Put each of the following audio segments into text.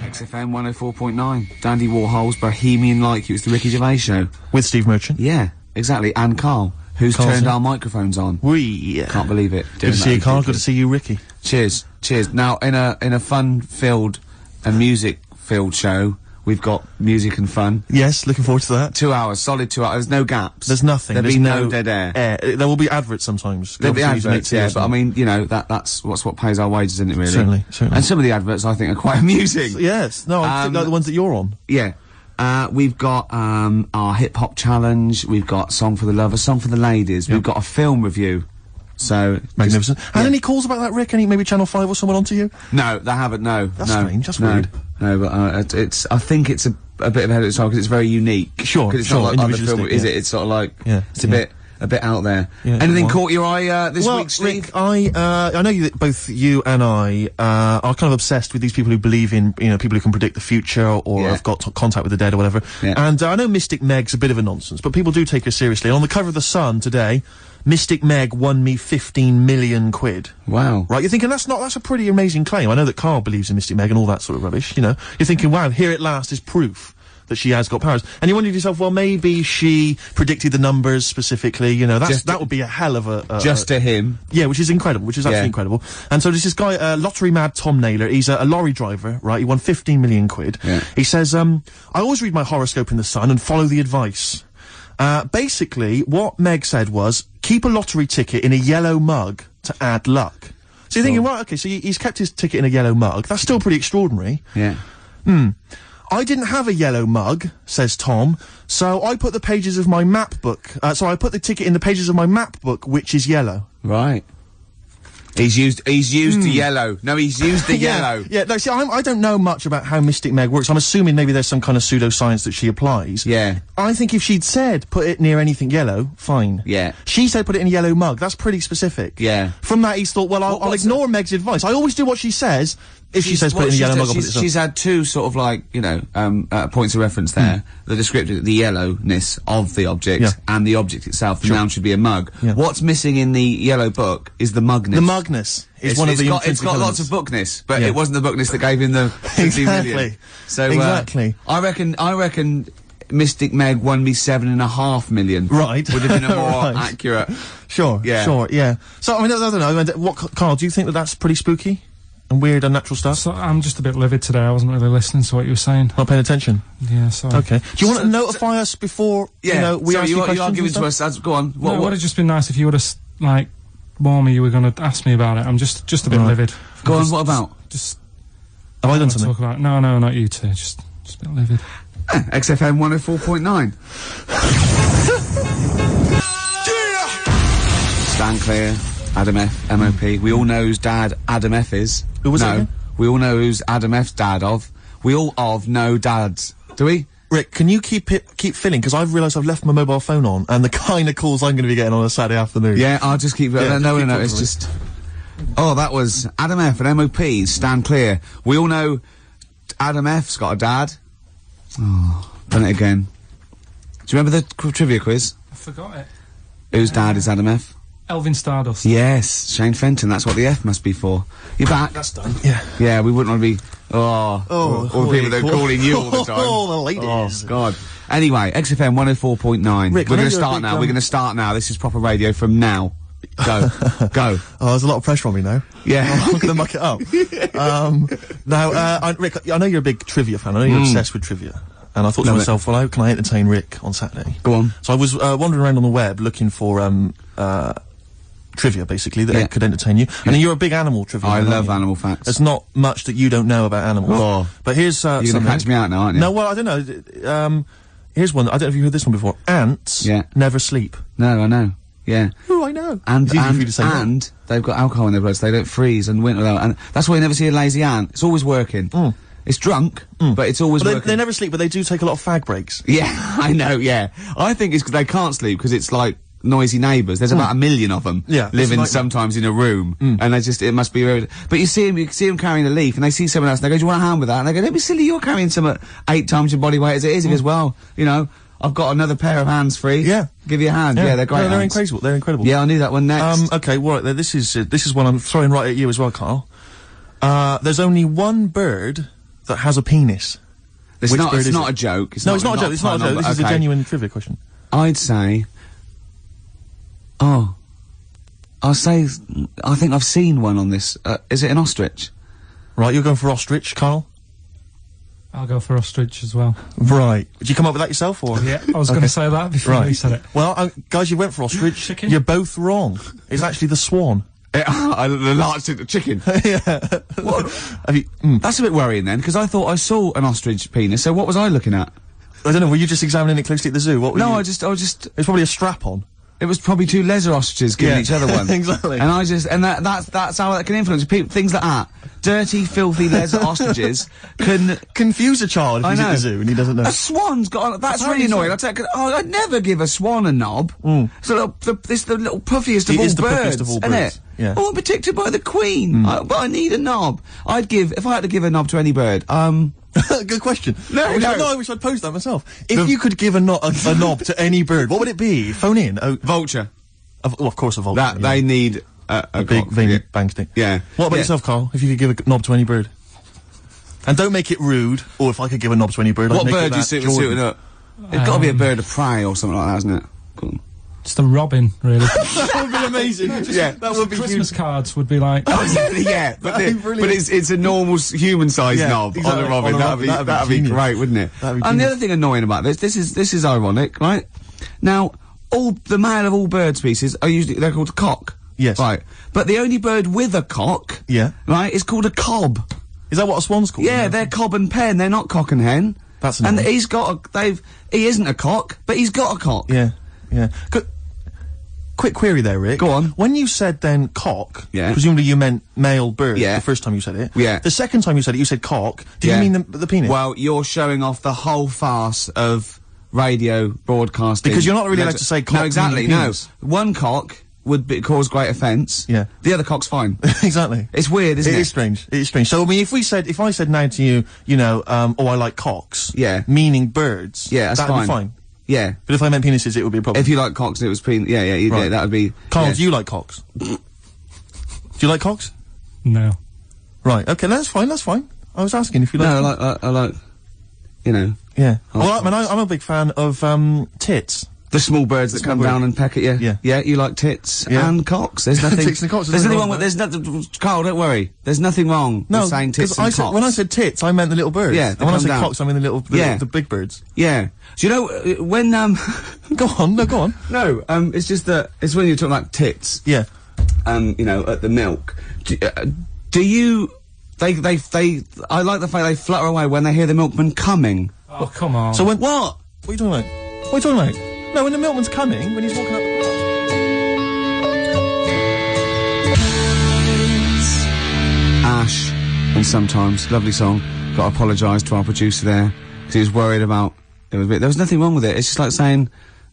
XFM 104.9. Dandy Warhol's Bohemian-like. It was the Ricky Gervais show. With Steve Merchant. Yeah, exactly. And Karl, who's turned our microphones on. Can't believe it. Good to see you, Karl. Good to see you, Ricky. Cheers. Cheers. Now, in a fun-filled and music-filled show, we've got music and fun. Yes, looking forward to that. 2 hours, solid 2 hours. There's no gaps. There's nothing. There'll be no dead air. There will be adverts sometimes. There'll be adverts, yeah, but I mean, you know, that's what pays our wages, isn't it, really? Certainly, certainly. And some of the adverts, I think, are quite amusing. Yes. No, I think like the ones that you're on. Yeah. We've got, our hip-hop challenge. We've got Song for the Lovers, Song for the Ladies. Yep. We've got a film review. So magnificent. Had any calls about that, Rick? Any maybe Channel 5 or someone onto you? No, they haven't. No, that's strange. That's weird. No, but it's. I think it's a bit ahead of its time because it's very unique. Sure, because it's not like other film, is it? It's sort of like it's a bit out there. Yeah, anything caught your eye this week, Steve? Rick, I know that both you and I are kind of obsessed with these people who believe in people who can predict the future or have got contact with the dead or whatever. Yeah. And I know Mystic Meg's a bit of a nonsense, but people do take her seriously. And on the cover of The Sun today, Mystic Meg won me 15 million quid. Wow. Right, you're thinking that's a pretty amazing claim. I know that Karl believes in Mystic Meg and all that sort of rubbish, you know. You're thinking, wow, here at last is proof that she has got powers. And you wondered to yourself, well, maybe she predicted the numbers specifically, you know, that would be a hell of a... just to him. Yeah, which is incredible, which is absolutely incredible. And so there's this guy, lottery mad Tom Naylor, he's a lorry driver, right, he won 15 million quid. Yeah. He says, I always read my horoscope in The Sun and follow the advice. Basically, what Meg said was, keep a lottery ticket in a yellow mug to add luck. So you're thinking, right, okay, so he's kept his ticket in a yellow mug. That's still pretty extraordinary. Yeah. I didn't have a yellow mug, says Tom, so I put the pages of my map book, so I put the ticket in the pages of my map book, which is yellow. Right. He's used the yellow. No, he's used the yellow. Yeah, no, see, I don't know much about how Mystic Meg works. I'm assuming maybe there's some kind of pseudoscience that she applies. Yeah. I think if she'd said, put it near anything yellow, fine. Yeah. She said, put it in a yellow mug. That's pretty specific. Yeah. From that, he's thought, well, I'll ignore Meg's advice. I always do what she says. If she says put it in a yellow mug, she's had two sort of like, you know, points of reference there. The descriptive, the yellowness of the object, and the object itself. The noun should be a mug. Yeah. What's missing in the yellow book is the mugness. The mugness is one of the It's got lots of bookness, but it wasn't the bookness that gave him the 50 million. So, I reckon Mystic Meg won me 7.5 million. Right. Would have been a more accurate. Sure, sure, yeah. So, I mean, I don't know, Karl, do you think that that's pretty spooky? And weird, unnatural stuff? So, I'm just a bit livid today. I wasn't really listening to what you were saying. Not paying attention? Yeah, sorry. Okay. Do you want to notify us before, you know, we ask you questions? You are giving to us, go on. What would have just been nice if you would have, like, warned me you were going to ask me about it. I'm just a bit livid. Go on, what about? Have I done something? Talk about no, not you two. Just a bit livid. XFM 104.9. Stand clear. Adam F, MOP. We all know whose dad Adam F is. Who was it? We all know who's Adam F's dad of. We all know dads. Do we? Rick, can you keep filling? Because I've realised I've left my mobile phone on, and the kind of calls I'm going to be getting on a Saturday afternoon. Yeah, I'll just keep... no, it's just... Oh, that was Adam F and MOP, stand clear. We all know Adam F's got a dad. Oh, done it again. Do you remember the trivia quiz? I forgot it. Whose dad is Adam F? Elvin Stardust. Yes, Shane Fenton, that's what the F must be for. You're back. That's done. Yeah. Yeah, we wouldn't want to be... all the people that are calling you all the time. The ladies. Oh, God. Anyway, XFM 104.9. Rick, we're going to start now. We're going to start now. This is proper radio from now. Go. Go. Oh, there's a lot of pressure on me now. Yeah. I'm going to muck it up. Now, Rick, I know you're a big trivia fan. I know you're obsessed with trivia. And I thought to myself, well, how can I entertain Rick on Saturday? Go on. So I was wandering around on the web looking for trivia, basically, that could entertain you. And you're a big animal trivia fan. I love animal facts. There's not much that you don't know about animals. Oh. But here's you're going to catch me out now, aren't you? No, well, I don't know. Here's one. I don't know if you've heard this one before. Ants never sleep. No, I know. Yeah. Oh, I know. And they've got alcohol in their blood, so they don't freeze and winter without. And that's why you never see a lazy ant. It's always working. It's drunk, but it's always working. They never sleep, but they do take a lot of fag breaks. Yeah, I know, yeah. I think it's because they can't sleep, because it's like noisy neighbours. There's about 1 million of them living sometimes in a room, and it must be very... But you see them carrying a leaf, and they see someone else, and they go, do you want a hand with that? And they go, don't be silly, you're carrying some at 8 times your body weight as it is. He goes, well, you know, I've got another pair of hands free. Yeah. Give you a hand. Yeah, they're great. They're incredible. They're incredible. Yeah, I knew that one next. Okay, well, this is one I'm throwing right at you as well, Karl. There's only one bird that has a penis? It's not a joke. It's not a joke. This is a genuine trivia question. I'd say... Oh. I'll say... I think I've seen one on this. Is it an ostrich? Right, you're going for ostrich, Karl? I'll go for ostrich as well. Right. Did you come up with that yourself, or...? Yeah, I was going to say that before you said it. Well, guys, you went for ostrich. Chicken? You're both wrong. It's actually the swan. The large chicken. Yeah. What? That's a bit worrying then, because I thought I saw an ostrich penis, so what was I looking at? I don't know, were you just examining it closely at the zoo? What were you... I just... It's probably a strap-on. It was probably two Lezza ostriches giving each other one. Exactly. And that's how that can influence people. Things like that. Dirty, filthy Lezza ostriches can confuse a child if he's at the zoo and he doesn't know. A swan's got. That's really annoying. I'd never give a swan a knob. So it's the little puffiest of all birds, isn't it? Yeah. Oh, I'm protected by the queen, but I need a knob. If I had to give a knob to any bird, Good question. I wish I'd posed that myself. If you could give a knob to any bird, what would it be? Phone in. Vulture. Of course a vulture. They need a big veiny bang stick. Yeah. What about yourself, Karl? If you could give a knob to any bird? And don't make it rude, or if I could give a knob to any bird, what bird do you suit up? It's got to be a bird of prey or something like that, hasn't it? Cool. It's the robin, really. That would be amazing. That would be Christmas cards would be like. Yeah, but it's a normal human-sized knob on a robin. That'd be great, wouldn't it? And the other thing annoying about this is ironic, right? Now, the male of all bird species they're called a cock. Yes. Right. But the only bird with a cock. Yeah. Right, is called a cob. Is that what a swan's called? Yeah, they're cob and pen. They're not cock and hen. That's annoying. And he isn't a cock, but he's got a cock. Yeah. Yeah. Quick query there, Rick. Go on. When you said then cock, yeah. presumably you meant male bird the first time you said it. Yeah. The second time you said it, you said cock. Did you mean the penis? Well, you're showing off the whole farce of radio broadcasting. Because you're not really allowed to say cock. No, exactly, no. One cock would cause great offence. Yeah. The other cock's fine. Exactly. It's weird, isn't it? It is strange. It is strange. So, I mean, if I said now to you, I like cocks. Yeah. Meaning birds. Yeah, that's that'd be fine. Yeah. But if I meant penises, it would be a problem. If you like cocks and it was that would be... Karl, do you like cocks? Do you like cocks? No. Right, okay, that's fine. I was asking if you like... No, I like, Yeah. Well, I'm a big fan of, tits. The small birds that come down and peck at you. Yeah. Yeah, you like tits and cocks. There's nothing... Tits and cocks. There's nothing wrong with... There's nothing... Karl, don't worry. There's nothing wrong with saying tits and cocks. When I said tits, I meant the little birds. Yeah, and when I said cocks, I mean the big birds. Yeah. Do you know, when, Go on. No, it's just that... It's when you're talking about tits. Yeah. At the milk. Do you... I like the fact they flutter away when they hear the milkman coming. Oh, come on. So when... What are you talking about? What are you talking about? No, when the milkman's coming, when he's walking up the path. Ash, and sometimes, lovely song. Got to apologise to our producer there, because he was worried about... There was nothing wrong with it. It's just like saying,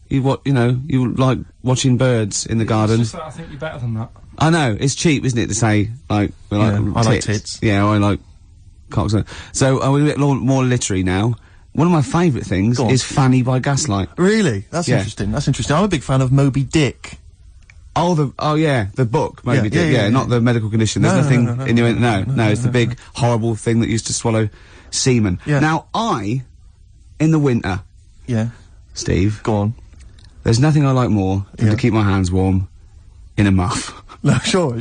you like watching birds in the garden. It's just that I think you're better than that. I know, it's cheap, isn't it, to say, I like tits. Yeah, I like cocks. So, we're a bit more literary now. One of my favourite things is Fanny by Gaslight. Really? That's interesting. That's interesting. I'm a big fan of Moby Dick. The book, Moby Dick. Yeah, not the medical condition. There's nothing innuendo. No, it's the big, horrible thing that used to swallow semen. Yeah. Now, in the winter... Yeah. Steve. Go on. There's nothing I like more than to keep my hands warm in a muff. No, sure.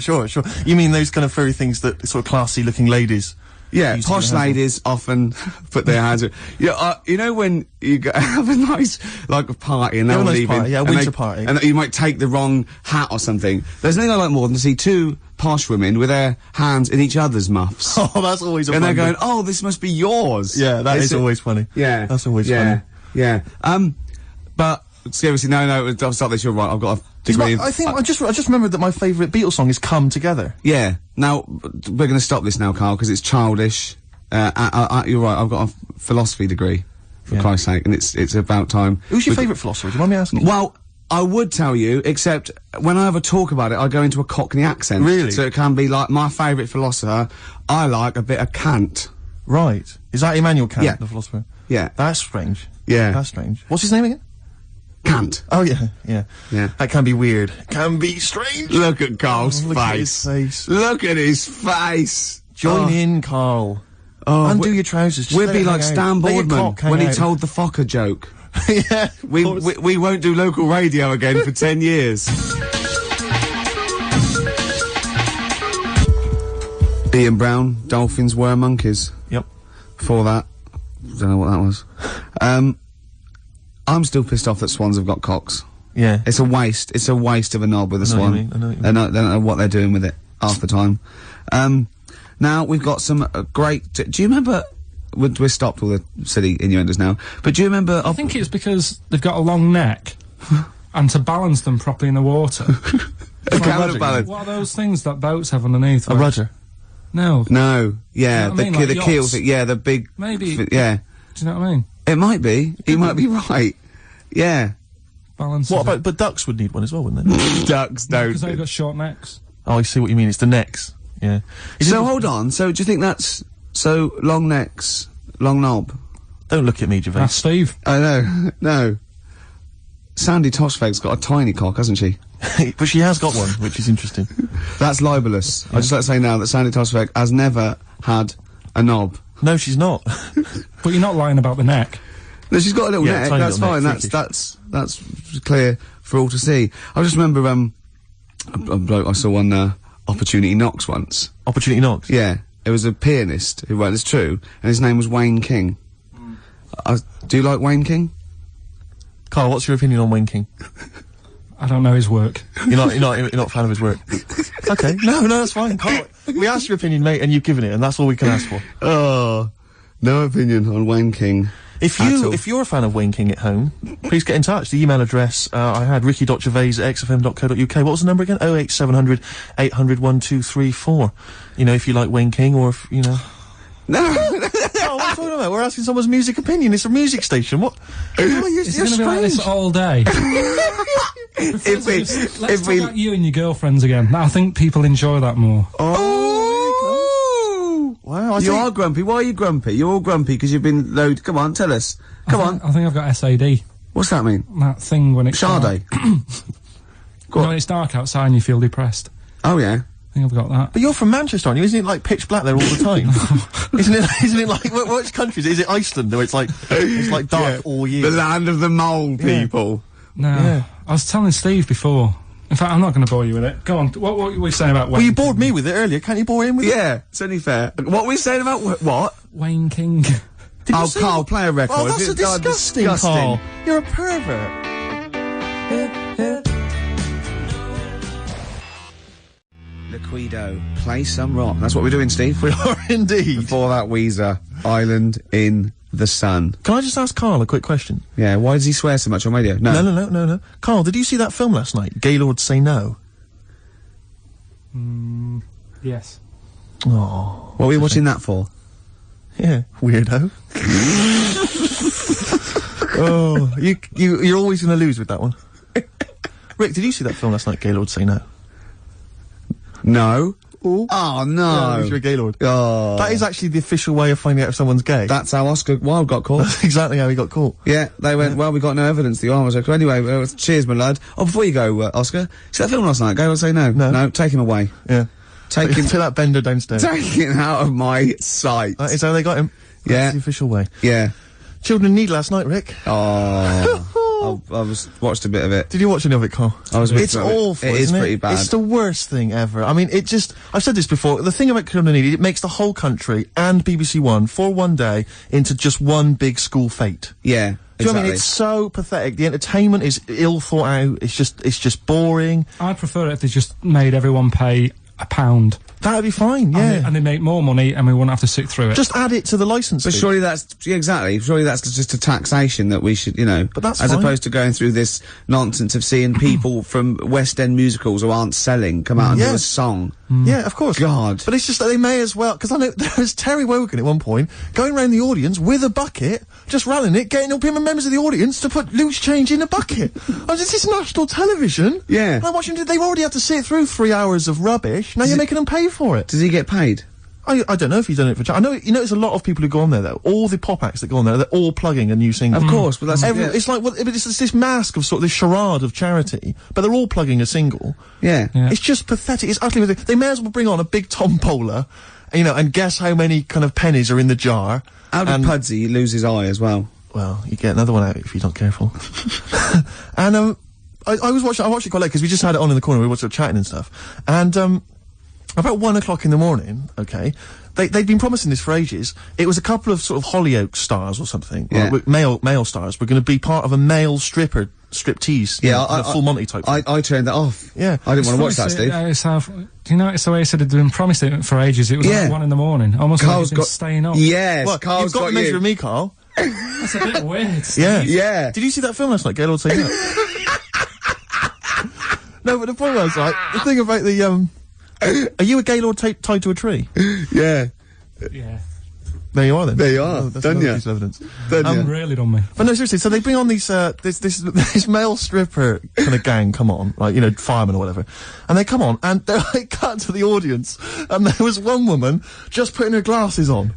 You mean those kind of furry things that sort of classy-looking ladies... Yeah, posh ladies often put their hands... when you have a nice, a party and they're all leaving... a winter party. And you might take the wrong hat or something. There's nothing I like more than to see two posh women with their hands in each other's muffs. Oh, that's always a And they're going, oh, this must be yours. Yeah, that is always funny. Yeah. That's always funny. Yeah. But, seriously, no, I'll stop this, you're right, I've got a degree I just remembered that my favourite Beatles song is Come Together. Yeah. Now, we're gonna stop this now, Karl, because it's childish. You're right, I've got a philosophy degree, for Christ's sake, and it's about time. Who's your favourite philosopher? Do you mind me asking? Well, I would tell you, except when I ever talk about it, I go into a Cockney accent. Really? So it can be like, my favourite philosopher, I like a bit of Kant. Right. Is that Immanuel Kant, the philosopher? Yeah. That's strange. Yeah. That's strange. What's his name again? Kant. Oh, yeah. That can be weird. Can be strange. Look at Karl's face. Look at his face. Look at his face. Join in, Karl. Oh, undo your trousers. We'd be like Stan Boardman when he told the Fokker joke. Yeah. We won't do local radio again for 10 years. Ian Brown, dolphins were monkeys. Yep. Before that, don't know what that was. I'm still pissed off that swans have got cocks. Yeah. It's a waste. It's a waste of a knob with a swan. I know what you mean. They don't know what they're doing with it half the time. Now we've got some great. Do you remember? We're stopped all the silly innuendos now. But do you remember? I think it's because they've got a long neck, and to balance them properly in the water. Counterbalance. What are those things that boats have underneath? A rudder. No. No. Yeah. You know what I mean? The keel thing. Yeah. The big. Maybe. Yeah. Do you know what I mean? It might be. He might be right. Yeah. Balance. What about? But ducks would need one as well, wouldn't they? Ducks don't. Because they've got short necks. Oh, I see what you mean. It's the necks. Yeah. So hold on. So do you think that's long necks, long knob? Don't look at me, Gervais. That's Steve. I know. No. Sandy Toshfeg's got a tiny cock, hasn't she? But she has got one, which is interesting. That's libelous. I'd just like to say now that Sandy Toshfeg has never had a knob. No, she's not. But you're not lying about the neck. No, she's got a little neck. That's fine. That's clear for all to see. I just remember a bloke I saw on Opportunity Knocks once. Opportunity Knocks? Yeah. It was a pianist who, well, it's true, and his name was Wayne King. Do you like Wayne King? Karl, what's your opinion on Wayne King? I don't know his work. You're not a fan of his work? Okay. No, that's fine. Karl, we asked your opinion, mate, and you've given it, and that's all we can ask for. Oh, no opinion on Wayne King. If you're a fan of Wayne King at home, please get in touch. The email address I had, ricky.gervais@xfm.co.uk. What was the number again? 08700 800 1234. You know, if you like Wayne King, or if, you know... No! Oh, what are you talking about? We're asking someone's music opinion. It's a music station. What? Oh, you're going to be like this all day. Let's talk about you and your girlfriends again. I think people enjoy that more. Oh! Wow, you are grumpy. Why are you grumpy? You're all grumpy because you've been loaded. Come on, tell us. Come on. I think I've got SAD. What's that mean? That thing when it's Sade. When it's dark outside and you feel depressed. Oh, yeah. I think I've got that. But you're from Manchester, aren't you? Isn't it like pitch black there all the time? Isn't it like, which country is it? Is it Iceland, where it's like dark all year? The land of the mole people. No. Yeah. I was telling Steve before. In fact, I'm not going to bore you with it. Go on. What were we saying about Wayne? Well, you bored me with it earlier. Can't you bore him with it? Yeah, it's only fair. What were we saying about what? Wayne King. Oh, Karl, play a record. Oh, that's disgusting, Karl. You're a pervert. Liquido, play some rock. That's what we're doing, Steve. We are indeed. Before that, Weezer, Island in the Sun. Can I just ask Karl a quick question? Yeah, why does he swear so much on radio? No. Karl, did you see that film last night, Gaylord Say No? Yes. Oh. What were you watching that for? Yeah, weirdo. Oh, you're always going to lose with that one. Rick, did you see that film last night, Gaylord Say No? No. Ooh. Oh, no. Yeah, you're a Gaylord. Oh. That is actually the official way of finding out if someone's gay. That's how Oscar Wilde got caught. That's exactly how he got caught. Yeah, they went, well, we got no evidence the arm was okay. Anyway, cheers, my lad. Oh, before you go, Oscar, see that film last night? Gaylord Say No? No, take him away. Yeah. Take him to that bender downstairs. Take him out of my sight. That is how they got him. Yeah. That's the official way. Yeah. Children in Need last night, Rick. Oh. I watched a bit of it. Did you watch any of it, Karl? It's awful, It is pretty bad. It's the worst thing ever. I mean, I've said this before, the thing about Children in Need, it makes the whole country and BBC One, for one day, into just one big school fete. Yeah. Do you know what I mean? It's so pathetic. The entertainment is ill thought out. It's just boring. I'd prefer it if they just made everyone pay £1. That'd be fine, yeah. And they make more money and we wouldn't have to sit through it. Just add it to the licence fee. But surely exactly. Surely that's just a taxation that we should, you know. But that's as fine. Opposed to going through this nonsense of seeing people from West End musicals who aren't selling come out and do a song. Yeah, of course. God. But it's just that they may as well, because I know there was Terry Wogan at one point going around the audience with a bucket, just rallying it, getting up members of the audience to put loose change in a bucket. This is national television. Yeah. And I'm watching, they've already had to sit through 3 hours of rubbish, now you're making them pay for it. Does he get paid? I don't know if he's done it for I know, you know, there's a lot of people who go on there, though. All the pop acts that go on there, they're all plugging a new single. Of course, but that's... It's like, it's this mask of this charade of charity, but they're all plugging a single. Yeah. It's just pathetic. It's utterly ridiculous. They may as well bring on a big tombola, you know, and guess how many kind of pennies are in the jar. How did Pudsey lose his eye as well? Well, you get another one out if you're not careful. And, I watched it quite late, because we just had it on in the corner, we were sort of chatting and stuff. And, about 1 o'clock in the morning, okay, they'd been promising this for ages. It was a couple of sort of Hollyoaks stars or something. Yeah. Male stars were going to be part of a male striptease. Yeah, a full Monty type. I turned that off. Yeah. I didn't want to watch that, Steve. Do you notice the way he said it'd been promised it for ages? It was like 1 in the morning. Almost Carl's like he'd been staying up. Yes, what, Carl's got the measure of me, Carl. That's a bit weird, Steve. Yeah. Yeah. Did you see that film last night, Gaylord Say No? No, but the point was, like, the thing about the, are you a Gaylord tied to a tree? Yeah. Yeah. There you are then. There you are. That's Done ya. piece of evidence. Really done me. But no, seriously, so they bring on these, this male stripper kind of gang come on, like, you know, firemen or whatever. And they come on, and they're like, cut to the audience, and there was one woman just putting her glasses on.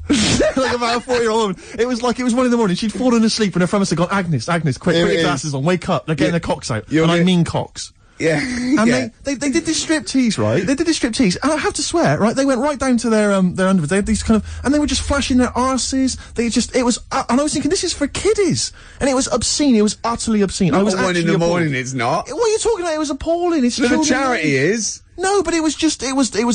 Like about a 4-year-old woman. It was 1 in the morning, she'd fallen asleep, and her friend must have gone, Agnes, quick, put your glasses on, wake up, they're getting their cocks out. And I mean cocks. Yeah. And they did this striptease, right? They did this striptease, and I have to swear, right? They went right down to their underwear. They had these kind of, and they were just flashing their arses. And I was thinking, this is for kiddies. And it was obscene. It was utterly obscene. I was 1 in the morning, it's not. What are you talking about? It was appalling. It's The charity is. No, but it was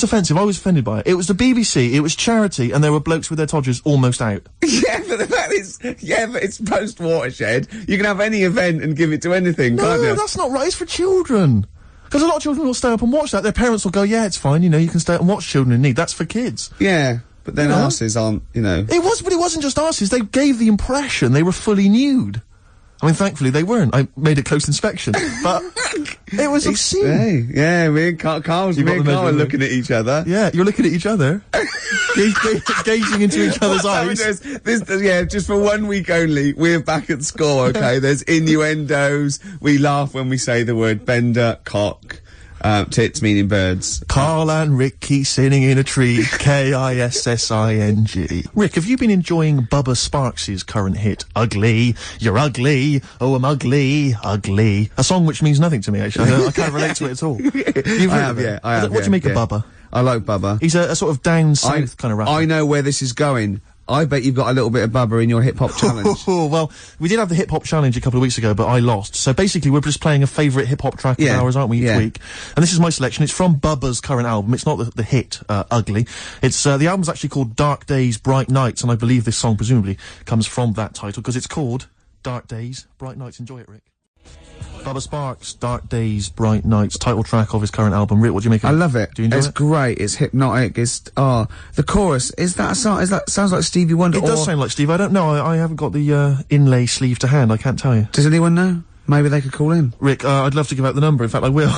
offensive. I was offended by it. It was the BBC, it was charity, and there were blokes with their todgers almost out. Yeah, but the fact is, but it's post-Watershed. You can have any event and give it to anything, can't you? No, that's not right. It's for children. Because a lot of children will stay up and watch that. Their parents will go, yeah, it's fine, you know, you can stay up and watch children in need. That's for kids. Yeah, but then arses aren't, you know. It wasn't just arses. They gave the impression they were fully nude. I mean, thankfully they weren't. I made a close inspection, but it was obscene. Hey, yeah, me and Carl are looking at each other. Yeah, you're looking at each other, gazing into each other's eyes. Just for 1 week only, we're back at score. Okay, there's innuendos. We laugh when we say the word bender, cock. Tits meaning birds. Karl and Ricky sitting in a tree. K-I-S-S-I-N-G. Rick, have you been enjoying Bubba Sparks' current hit, Ugly? You're ugly. Oh, I'm ugly. Ugly. A song which means nothing to me, actually. I can't relate to it at all. I have. What do you make of Bubba? I like Bubba. He's a sort of down south kind of rapper. I know where this is going. I bet you've got a little bit of Bubba in your hip-hop challenge. Well, we did have the hip-hop challenge a couple of weeks ago, but I lost. So basically, we're just playing a favourite hip-hop track of ours, aren't we, each week? And this is my selection. It's from Bubba's current album. It's not the hit, Ugly. It's, the album's actually called Dark Days, Bright Nights, and I believe this song presumably comes from that title, because it's called Dark Days, Bright Nights. Enjoy it, Rick. Bubba Sparks, Dark Days, Bright Nights, title track of his current album. Rick, what do you make of it? I love it. Do you enjoy it? It's great. It's hypnotic. The chorus, is that a song? Sounds like Stevie Wonder? It does sound like Steve. I don't know. I haven't got the, inlay sleeve to hand. I can't tell you. Does anyone know? Maybe they could call in. Rick, I'd love to give out the number. In fact, I will.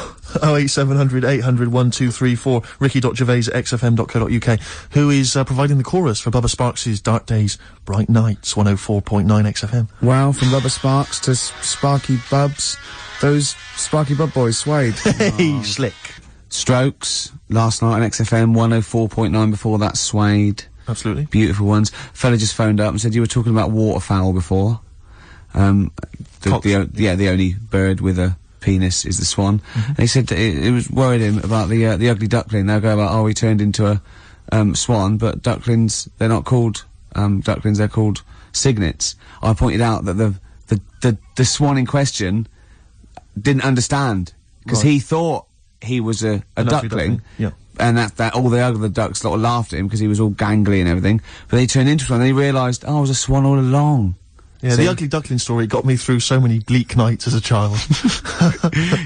08700 800 1234. Ricky.Gervais@xfm.co.uk, who is providing the chorus for Bubba Sparks' Dark Days, Bright Nights, 104.9 XFM. Wow, from Bubba Sparks to Sparky Bubs. Those Sparky Bub boys swayed. Hey, slick. Strokes, last night on XFM, 104.9 before that, swayed. Absolutely. Beautiful ones. Fella just phoned up and said you were talking about waterfowl before. The only bird with a penis is the swan. And he said it was worried him about the ugly duckling. They'll go about, he turned into a swan, but ducklings, they're not called ducklings, they're called cygnets. I pointed out that the swan in question didn't understand, because he thought he was a duckling. Yeah. And that all the other ducks sort of laughed at him because he was all gangly and everything. But they turned into one and he realised, I was a swan all along. Yeah, the ugly duckling story got me through so many bleak nights as a child.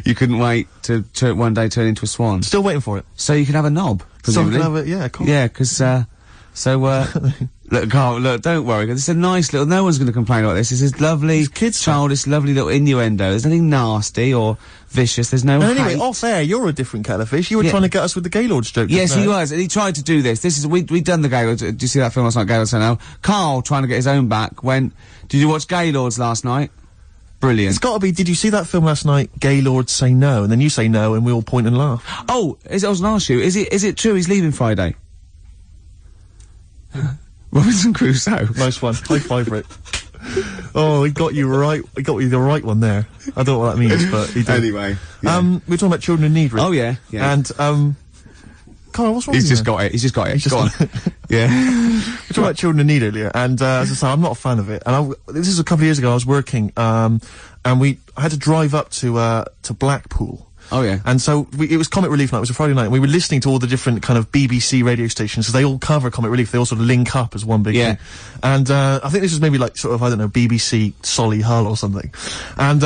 You couldn't wait to one day turn into a swan. Still waiting for it. So you can have a knob, presumably. So you can have it, yeah, cool. Yeah, because, look, Carl, look, don't worry, 'cause it's a nice little, no one's going to complain about this. It's a lovely, childish, lovely little innuendo. There's nothing nasty or vicious, there's no anyway, hate. off air, you're a different kettle of fish. You were trying to get us with the Gaylord joke. Yes, he was, and he tried to do this. We'd done the Gaylord. Do you see that film last night, Gaylord Say No? Carl, trying to get his own back, went, did you watch Gaylords last night? Brilliant. It's gotta be, did you see that film last night, Gaylord Say No? And then you say no, and we all point and laugh. Oh, I was gonna ask you, is it true he's leaving Friday? Robinson Crusoe. Nice one. High five, Rick. Oh, he got you right. He got you the right one there. I don't know what that means, but he did. Anyway. We're talking about children in need, Rick. Oh, yeah. And, Karl, what's wrong He's with just you? got it. He's just got it. He's gone. Yeah. We talked about Children in Need earlier, and as I say, I'm not a fan of it. And this is a couple of years ago. I was working, and I had to drive up to Blackpool. Oh yeah. And so it was Comic Relief night. It was a Friday night. And we were listening to all the different kind of BBC radio stations, so they all cover Comic Relief. They all sort of link up as one big thing. And I think this was maybe like sort of, I don't know, BBC Solihull or something. And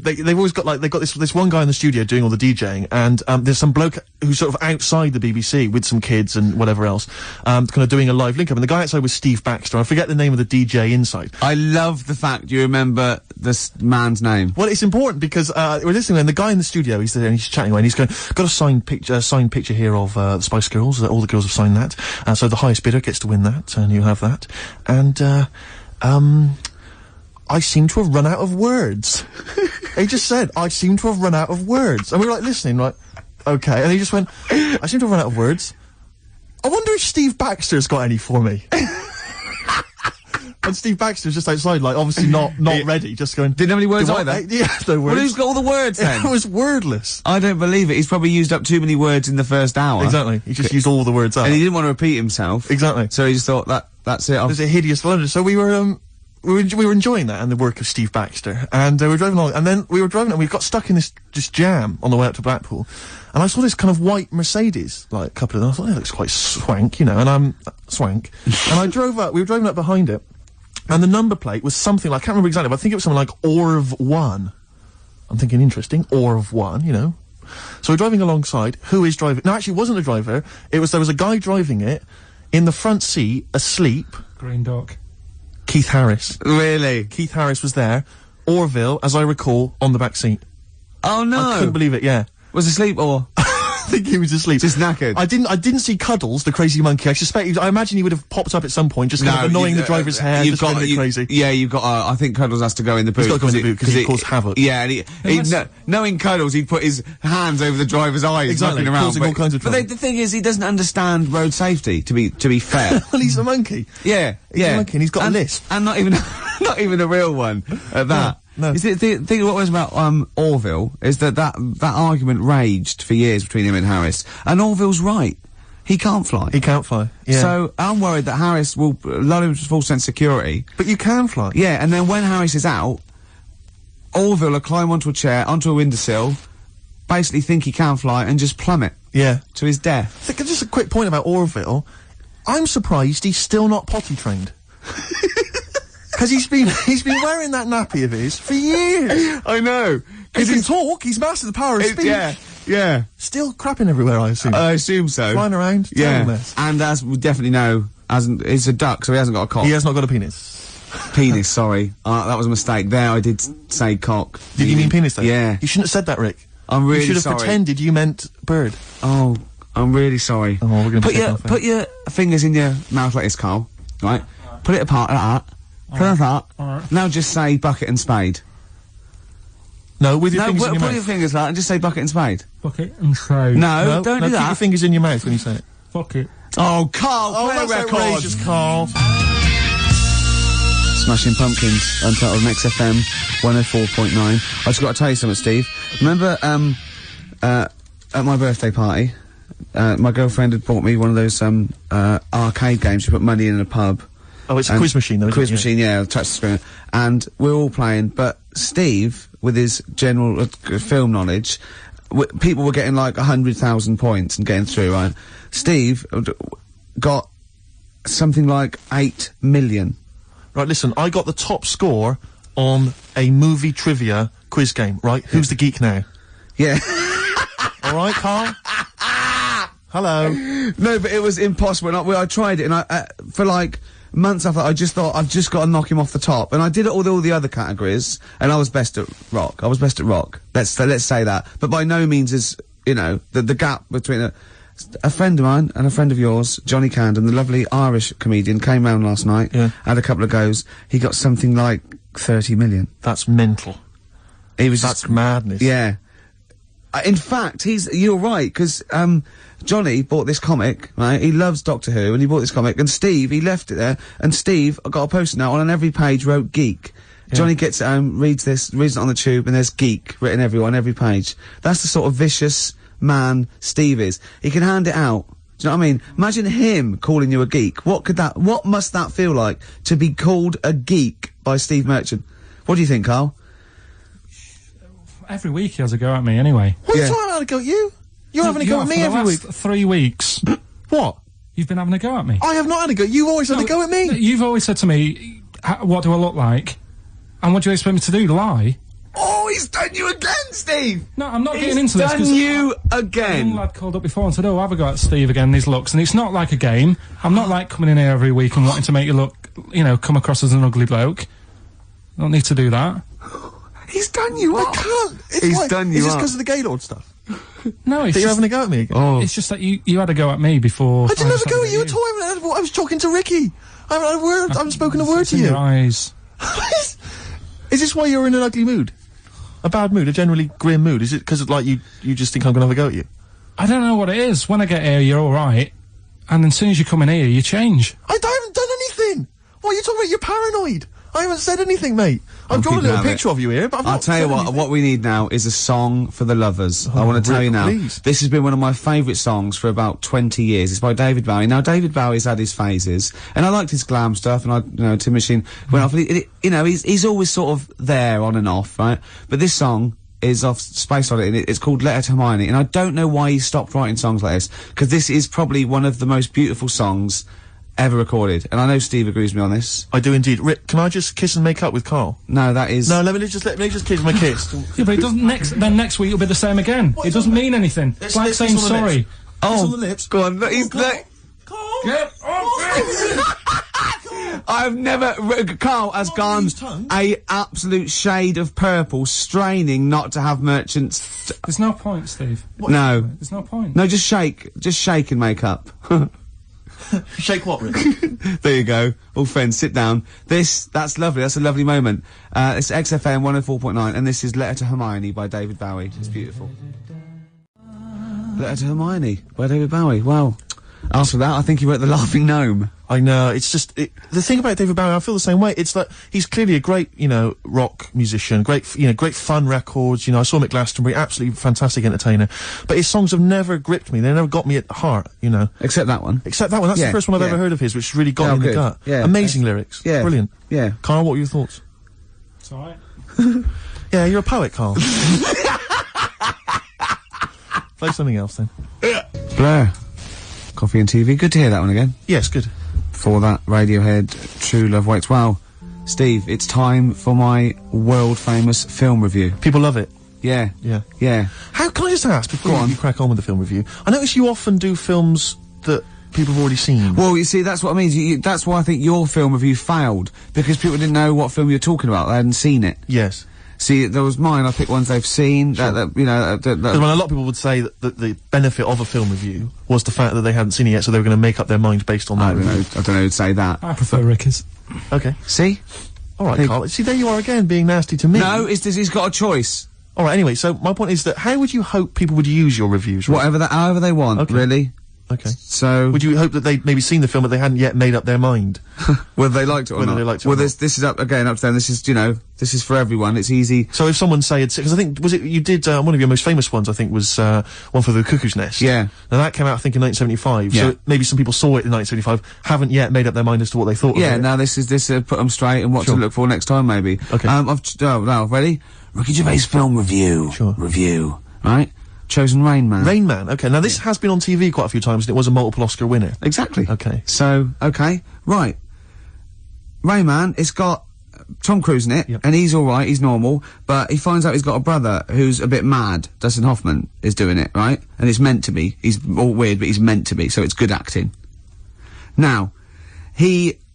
they've always got like, they've got this one guy in the studio doing all the DJing, and there's some bloke who's sort of outside the BBC with some kids and whatever else, kind of doing a live link up. And the guy outside was Steve Baxter. I forget the name of the DJ inside. I love the fact you remember this man's name. Well, it's important because we're listening, and the guy in the studio, he's there and he's chatting away, and he's going, got a signed picture here of the Spice Girls. All the girls have signed that, so the highest bidder gets to win that, and you have that. And I seem to have run out of words. He just said, I seem to have run out of words, and we were like listening, like, okay, and he just went, I seem to have run out of words. I wonder if Steve Baxter's got any for me. And Steve Baxter's just outside, like, obviously not ready, just going... Didn't have any words either? Yeah, no words. Well, who's got all the words then? It was wordless. I don't believe it. He's probably used up too many words in the first hour. Exactly. He just used all the words up. And he didn't want to repeat himself. Exactly. So he just thought, that's it. It was a hideous blunder. So we were enjoying that and the work of Steve Baxter. And we were driving along, and then we were driving and we got stuck in this jam on the way up to Blackpool. And I saw this kind of white Mercedes, like, a couple of them. I thought, it looks quite swank, you know, and I'm swank. And I drove up, we were driving up behind it. And the number plate was something like, I can't remember exactly, but I think it was something like Orv 1. I'm thinking, interesting, Orv 1, you know. So we're driving alongside, who is driving? No, actually, it wasn't a driver. There was a guy driving it, in the front seat, asleep. Green Dog. Keith Harris. Really? Keith Harris was there. Orville, as I recall, on the back seat. Oh no! I couldn't believe it, yeah. Was asleep or? I think he was asleep. Just knackered. I didn't see Cuddles, the crazy monkey. I imagine he would have popped up at some point, just kind of annoying the driver's hair, just going a bit crazy. Yeah, you've got, I think Cuddles has to go in the boot. He's got to go in the boot, because he caused havoc. Yeah, and knowing Cuddles, he'd put his hands over the driver's eyes, exactly, knocking around. Causing all kinds of trouble. But the thing is, he doesn't understand road safety, to be fair. Well, he's a monkey. Yeah, he's a monkey, and he's got a lisp. And not even, not even a real one, at that. No. The thing what was about Orville is that argument raged for years between him and Harris, and Orville's right. He can't fly. He can't fly. Yeah. So I'm worried that Harris will lull him to full sense of security. But you can fly. Yeah, and then when Harris is out, Orville will climb onto a chair, onto a windowsill, basically think he can fly, and just plummet. Yeah. To his death. Just a quick point about Orville. I'm surprised he's still not potty trained. Because he's been wearing that nappy of his for years. I know. He can talk. He's mastered the power of speech. Yeah. Still crapping everywhere, I assume. I assume so. Flying around. Yeah. Mess. And as we definitely know, he's a duck, so he hasn't got a cock. He has not got a penis. Penis, sorry. That was a mistake. There, I did say cock. Did you mean penis, though? Yeah. You shouldn't have said that, Rick. I'm really sorry. You should have pretended you meant bird. Oh, I'm really sorry. Oh, we're gonna put your fingers in your mouth like this, Karl. Right? Put it apart like that. Now just say bucket and spade. No, with your fingers in your mouth. Put your fingers like that and just say bucket and spade. Bucket and spade. No, don't do that. Keep your fingers in your mouth when you say it. Bucket. Oh, Karl, play a record. Outrageous, Karl. Smashing Pumpkins, Untitled on XFM 104.9. I just got to tell you something, Steve. Remember, at my birthday party, my girlfriend had bought me one of those, arcade games. She put money in a pub. Oh, it's a quiz machine, though, Quiz machine, yeah, touch the screen. And we're all playing, but Steve, with his general film knowledge, people were getting like 100,000 points and getting through, right? Steve got something like 8 million. Right, listen, I got the top score on a movie trivia quiz game, right? Who's the geek now? Yeah. Alright, Karl? Hello. No, but it was impossible. And I tried it, and for like months after, I just thought, I've just got to knock him off the top. And I did it all the other categories, and I was best at rock. Let's say that. But by no means is, you know, the gap between a friend of mine and a friend of yours, Johnny Camden, the lovely Irish comedian, came round last night, had a couple of goes. He got something like 30 million. That's mental. That's madness. Yeah. In fact, you're right, because, Johnny bought this comic, right? He loves Doctor Who, and he bought this comic, and Steve, he left it there, and Steve got a post-it note on every page wrote geek. Yeah. Johnny gets it home, reads it on the tube, and there's geek written on every page. That's the sort of vicious man Steve is. He can hand it out Do you know what I mean? Imagine him calling you a geek. What must that feel like to be called a geek by Steve Merchant? What do you think, Karl? Every week he has a go at me, anyway. What are you talking about? A go at you? You're having a go at me every week. 3 weeks. What? You've been having a go at me. I have not had a go. You've always had a go at me. You've always said to me, what do I look like? And what do you expect me to do? Lie? Oh, he's done you again, Steve! No, I'm not getting into this. He's done you again. A young lad called up before and said, oh, have a go at Steve again, these looks. And it's not like a game. I'm not like coming in here every week and wanting to make you look, you know, come across as an ugly bloke. I don't need to do that. He's done you up. I can't. He's done you up. Is this because of the Gaylord stuff? No, it's that you're having a go at me again? Oh. It's just that you had a go at me before. I didn't have a go at you at all. I was talking to Ricky. I haven't had a word. I haven't spoken a word to you. Your eyes. Is this why you're in an ugly mood? A bad mood, a generally grim mood? Is it because, like, you just think I'm gonna have a go at you? I don't know what it is. When I get here, you're alright. And as soon as you come in here, you change. I haven't done anything! What are you talking about? You're paranoid! I haven't said anything, mate. I've drawn a little picture of you here, but I'll tell you what we need now is a song for the lovers. I want to tell you now. Please. This has been one of my favourite songs for about 20 years. It's by David Bowie. Now, David Bowie's had his phases, and I liked his glam stuff, and Tin Machine went off. You know, he's always sort of there, on and off, right? But this song is off Space Oddity, and it's called Letter to Hermione, and I don't know why he stopped writing songs like this, because this is probably one of the most beautiful songs ever recorded, and I know Steve agrees with me on this. I do indeed. Rick, can I just kiss and make up with Karl? No, that is... No, let me just kiss my kiss. Yeah, but it doesn't next week it'll be the same again. It doesn't mean anything. It's like saying sorry. Oh, on the lips. Go on, he's like... Karl! Get off I've never... Karl has gone a absolute shade of purple, straining not to have Merchant's... There's no point, Steve. No. There's no point. No, just shake and make up. Shake what, Rick? There you go. All friends, sit down. That's lovely. That's a lovely moment. It's XFM 104.9, and this is Letter to Hermione by David Bowie. It's beautiful. Letter to Hermione by David Bowie. Wow. After that, I think he wrote The Laughing Gnome. I know, it's just, the thing about David Bowie, I feel the same way. It's like, he's clearly a great, you know, rock musician, great fun records, you know, I saw him at Glastonbury, absolutely fantastic entertainer. But his songs have never gripped me, they never got me at heart, you know. Except that one. That's the first one I've ever heard of his, which really got me in the gut. Yeah. Amazing lyrics. Yeah. Brilliant. Yeah. Karl, what were your thoughts? It's alright. Yeah, you're a poet, Karl. Play something else then. Blur. Coffee and TV. Good to hear that one again. Yes, good. For that, Radiohead, True Love Waits. Wow. Steve, it's time for my world-famous film review. People love it. Yeah. Yeah. Yeah. How, can I just ask, before you crack on with the film review, I notice you often do films that people have already seen. Well, you see, that's what I mean. That's why I think your film review failed, because people didn't know what film you're talking about. They hadn't seen it. Yes. See, there was mine. I picked ones they've seen. Sure. You know, a lot of people would say that the benefit of a film review was the fact that they hadn't seen it yet, so they were going to make up their minds based on that. I don't know who'd say that. I prefer Ricky's. Okay. See? All right, Karl. See, there you are again, being nasty to me. No, he's got a choice. All right. Anyway, so my point is that how would you hope people would use your reviews? Right? However they want. Okay. Really. Okay. So, would you hope that they'd maybe seen the film but they hadn't yet made up their mind? Whether they liked it or not. They liked it well, this is up to them. This is, you know, this is for everyone. It's easy. So if someone because I think, you did, one of your most famous ones, I think, was, One for the Cuckoo's Nest. Yeah. Now that came out, I think, in 1975. Yeah. So maybe some people saw it in 1975, haven't yet made up their mind as to what they thought of it. Yeah, now this put them straight and what to look for next time, maybe. Okay. Now, ready? Ricky Gervais film review. Sure. Review. Right? Chosen Rain Man. Rain Man, okay. Now this has been on TV quite a few times and it was a multiple Oscar winner. Exactly. Okay. So, okay, right. Rain Man, it's got Tom Cruise in it, and he's alright, he's normal, but he finds out he's got a brother who's a bit mad. Dustin Hoffman is doing it, right? And it's meant to be. He's all weird, but he's meant to be, so it's good acting. Now,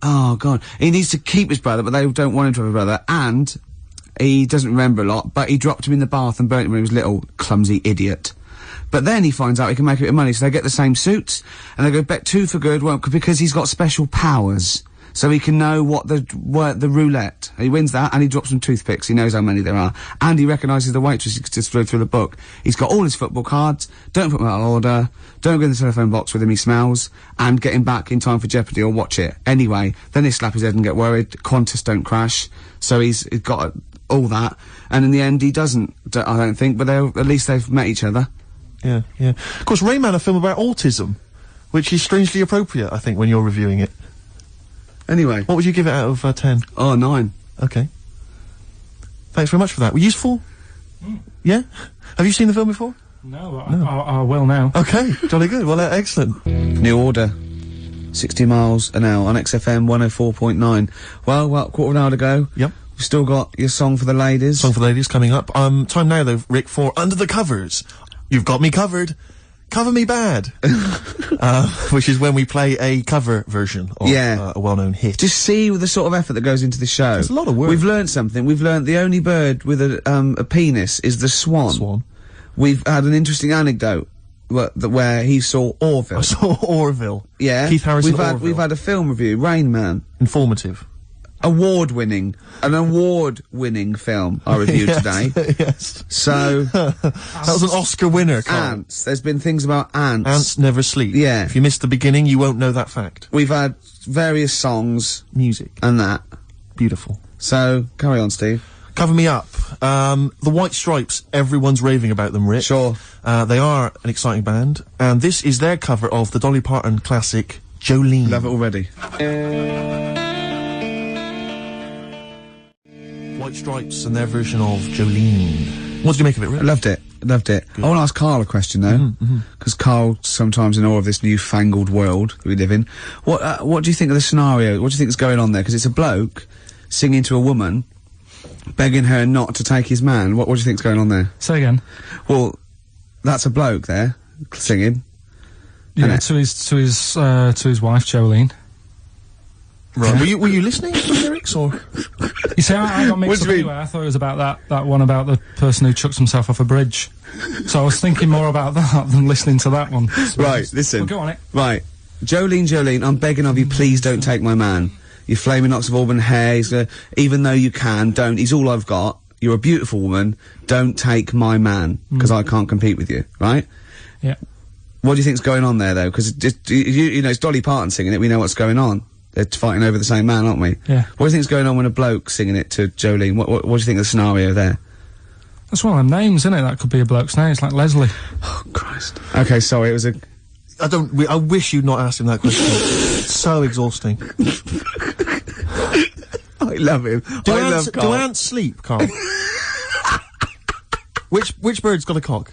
oh god, he needs to keep his brother, but they don't want him to have a brother, and he doesn't remember a lot, but he dropped him in the bath and burnt him when he was little. Clumsy idiot. But then he finds out he can make a bit of money, so they get the same suits, and they go bet 2 for good, because he's got special powers. So he can know the roulette. He wins that, and he drops some toothpicks. He knows how many there are. And he recognises the waitress just through the book. He's got all his football cards. Don't put them out of order. Don't go in the telephone box with him, he smells. And get him back in time for Jeopardy or watch it. Anyway, then they slap his head and get worried. Qantas don't crash. So he's got all that. And in the end, he doesn't, I don't think, but at least they've met each other. Yeah, yeah. Of course, Rain Man, a film about autism, which is strangely appropriate, I think, when you're reviewing it. Anyway. What would you give it out of 10? Oh, 9. Okay. Thanks very much for that. Were you useful? Yeah? Have you seen the film before? No, I will now. Okay, jolly good. Well, excellent. New Order. 60 miles an hour on XFM 104.9. Well, quarter of an hour to go. Yep. We've still got your Song for the Ladies. Song for the Ladies coming up. Time now, though, Rick, for Under the Covers. You've got me covered. Cover me bad. Which is when we play a cover version of a well-known hit. Just see the sort of effort that goes into the show. There's a lot of work. We've learned something. We've learned the only bird with a penis is the swan. Swan. We've had an interesting anecdote where he saw Orville. I saw Orville. Yeah. Keith Harrison Orville. We've had a film review, Rain Man. Informative. An award-winning film I reviewed today. Yes. So that was an Oscar winner, Karl. Ants. There's been things about ants. Ants never sleep. Yeah. If you missed the beginning, you won't know that fact. We've had various songs. Music. And that. Beautiful. So, carry on, Steve. Cover me up. The White Stripes, everyone's raving about them, Rick. Sure. They are an exciting band, and this is their cover of the Dolly Parton classic, Jolene. Love it already. White Stripes and their version of Jolene. What did you make of it, Rick? I loved it. Loved it. Good. I want to ask Karl a question, though. Because Karl, sometimes in awe of this newfangled world that we live in. What do you think of the scenario? What do you think is going on there? Because it's a bloke singing to a woman, begging her not to take his man. What do you think's going on there? Say again. Well, that's a bloke there, singing. Yeah, to his wife, Jolene. Right. Were you listening to the lyrics, or? You see, I got mixed up anyway. I thought it was about that one about the person who chucks himself off a bridge. So I was thinking more about that than listening to that one. So right, listen. Well, go on it. Right. Jolene, I'm begging of you, please don't take my man. You flaming locks of auburn hair, even though you can, don't. He's all I've got. You're a beautiful woman. Don't take my man, because I can't compete with you, right? Yeah. What do you think's going on there, though? Because, you know, it's Dolly Parton singing it, we know what's going on. They're fighting over the same man, aren't we? Yeah. What do you think's going on when a bloke's singing it to Jolene? What do you think of the scenario there? That's one of them names, isn't it? That could be a bloke's name. It's like Leslie. Oh, Christ. Okay, sorry, it was a... I wish you'd not asked him that question. It's so exhausting. I love him. Do ants sleep, Karl? Which bird's got a cock?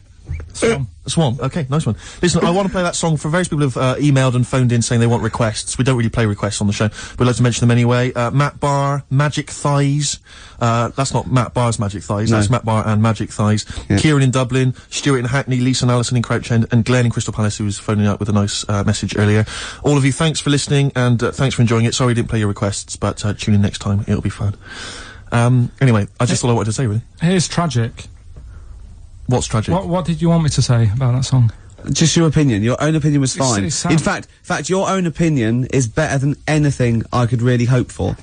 Swan. Swan. Okay, nice one. Listen, I want to play that song for various people who've emailed and phoned in saying they want requests. We don't really play requests on the show, but we'd like to mention them anyway. Matt Barr, Magic Thighs. That's not Matt Barr's Magic Thighs, that's Matt Barr and Magic Thighs. Yeah. Kieran in Dublin, Stuart in Hackney, Lisa and Alison in Crouch End, and Glenn in Crystal Palace, who was phoning up with a nice message earlier. All of you, thanks for listening, and thanks for enjoying it. Sorry we didn't play your requests, but tune in next time, it'll be fun. Anyway, I just thought I wanted to say, really. Here's tragic. What's tragic? What did you want me to say about that song? Just your opinion. Your own opinion was fine. In fact, your own opinion is better than anything I could really hope for.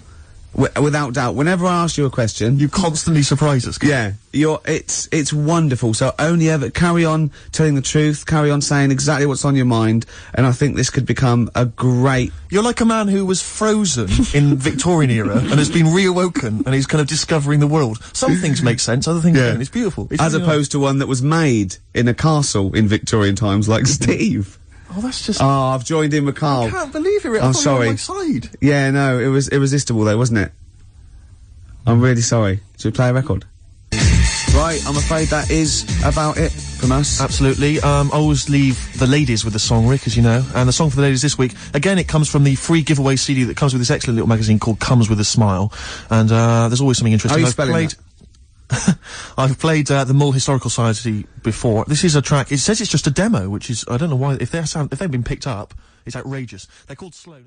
Without doubt. Whenever I ask you a question... You constantly surprise us. Yeah. It's wonderful. So only ever... Carry on telling the truth, carry on saying exactly what's on your mind, and I think this could become a great... You're like a man who was frozen in Victorian era and has been reawoken and he's kind of discovering the world. Some things make sense, other things don't. It's beautiful. As opposed to one that was made in a castle in Victorian times, like Steve. Oh, that's just... Oh, I've joined in with Karl. I can't believe it. I'm sorry. You were on my side. Yeah, no, it was irresistible though, wasn't it? I'm really sorry. Should we play a record? Right, I'm afraid that is about it from us. Absolutely. I always leave the ladies with the song, Rick, as you know. And the song for the ladies this week, again, it comes from the free giveaway CD that comes with this excellent little magazine called Comes With a Smile. And there's always something interesting. How are you spelling that? I've played the Mull Historical Society before. This is a track. It says it's just a demo, which is, I don't know why, if they've been picked up, it's outrageous. They're called Slow.